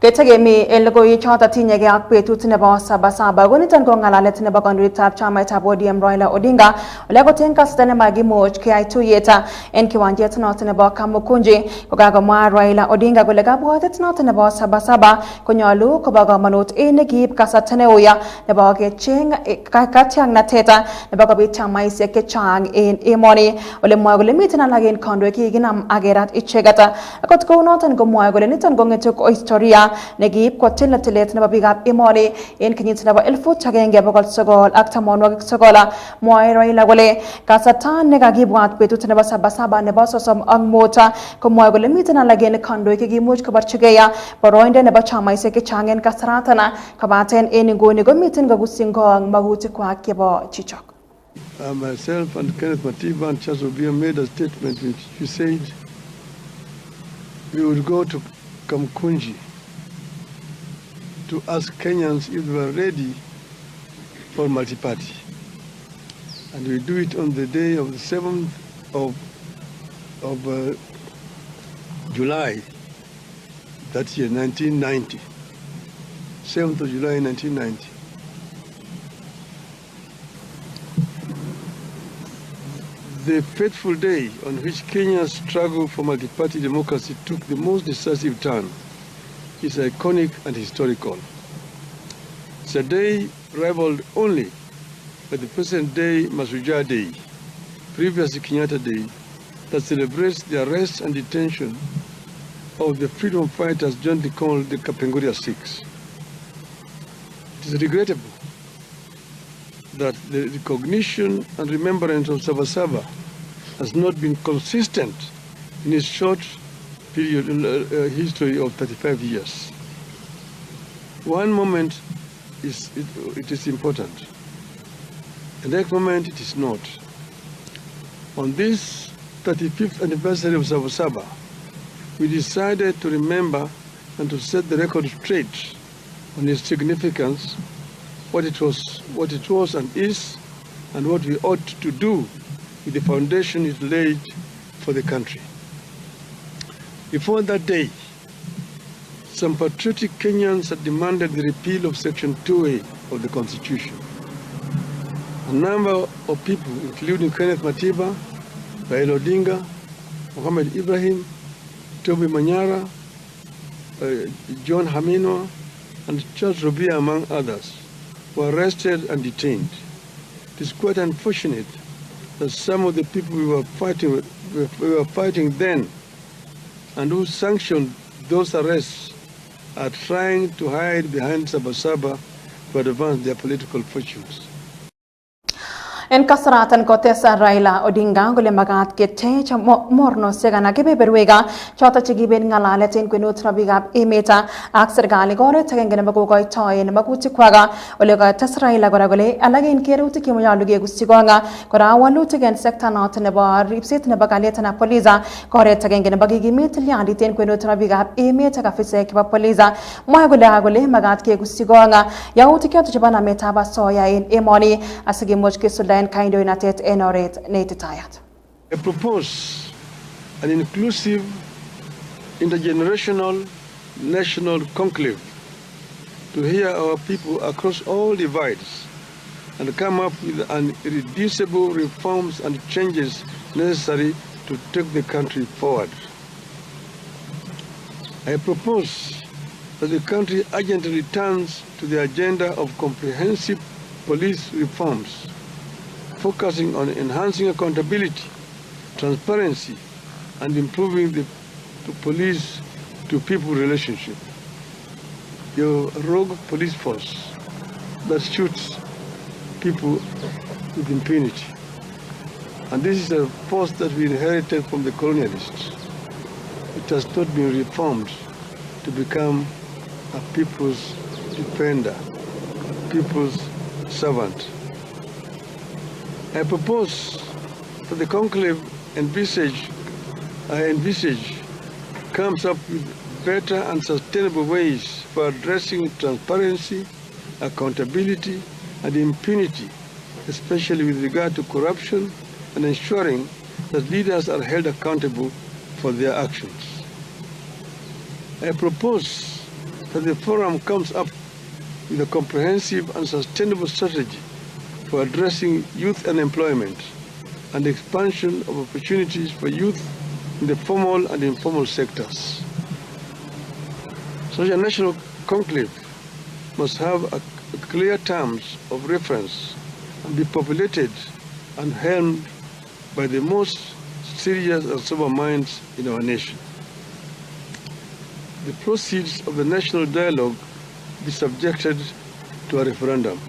Getagemi elgo yichota tinye ge akpe tutineba Saba Saba gonitan ko ngalale tineba kondu tap chama tabo DM Raila Odinga olego tenka stene magi moch ke ai 2 yeta en kiwanje tinatineba kamukunji kogaga ma Raila Odinga golega bote tinatineba Saba Saba konyalu kobaga manot enegi kasatene oya neba ge cheng kakatyang na teta neba ko chama ise ke chang en emoni ole moagole mitina lagen kondo ki ginam agerat ichegata akot ko notan go moagole nitan go ngetuk o historia negib ko tilet na babigap imoni en kinyit na ba elfu tagenge bokol sogol aktamon wag sogola moy Raila gole kasatan nega gibwat petut na ba Saba Saba ne ba sosom ang mota ko moy gole mitana lagen kando ke gimuj ko barchugeya boroinde ne ba chamai se ke changen kasratana kabaten en go ne go mitin go gusingo ang maguti kwa kebo chichok. Myself and Kenneth Matiba and Charles Obia made a statement which you said we would go to Kamkunji to ask Kenyans if they were ready for multi-party. And we do it on the day of the 7th of July, that year, 1990. 7th of July, 1990. The fateful day on which Kenya's struggle for multi-party democracy took the most decisive turn is iconic and historical. It's a day rivaled only by the present day Masuja Day, previously Kenyatta Day, that celebrates the arrest and detention of the freedom fighters jointly called the Kapenguria Six. It is regrettable that the recognition and remembrance of Saba Saba has not been consistent in its short period history of 35 years. One moment it is important, the next moment it is not. On this 35th anniversary of Saba Saba, we decided to remember and to set the record straight on its significance, what it was and is, and what we ought to do with the foundation it laid for the country. Before that day, some patriotic Kenyans had demanded the repeal of Section 2A of the Constitution. A number of people, including Kenneth Matiba, Raila Odinga, Mohamed Ibrahim, Toby Manyara, John Hamino, and Charles Robia, among others, were arrested and detained. It is quite unfortunate that some of the people we were fighting then and who sanctioned those arrests are trying to hide behind Saba Saba to advance their political fortunes. En kasaratan kotesa Raila Odinga gole magat kete cha morno segana gebe berwega chota chigiben ngalale tin kwenut rabigap emeta aksar gali gore tagengene mago goy toy ne maguti kwaga olega tes Raila gora gole alagin keruti kimoya luge gustigonga gora walu tegen sekta not ne ba ripset ne bagaleta na poliza gore tagengene bagigi mitli andi tin kwenut rabigap emeta ka fise kiba poliza moy gole magat ke gustigonga yauti kyoto jabana meta ba soya in emoni asigi mochke I propose an inclusive, intergenerational, national conclave to hear our people across all divides and come up with irreducible reforms and changes necessary to take the country forward. I propose that the country urgently returns to the agenda of comprehensive police reforms, focusing on enhancing accountability, transparency, and improving the police-to-people relationship. Your rogue police force that shoots people with impunity. And this is a force that we inherited from the colonialists. It has not been reformed to become a people's defender, a people's servant. I propose that the conclave comes up with better and sustainable ways for addressing transparency, accountability, and impunity, especially with regard to corruption and ensuring that leaders are held accountable for their actions. I propose that the forum comes up with a comprehensive and sustainable strategy for addressing youth unemployment and the expansion of opportunities for youth in the formal and informal sectors. Such a national conclave must have a clear terms of reference and be populated and helmed by the most serious and sober minds in our nation. The proceeds of the national dialogue be subjected to a referendum.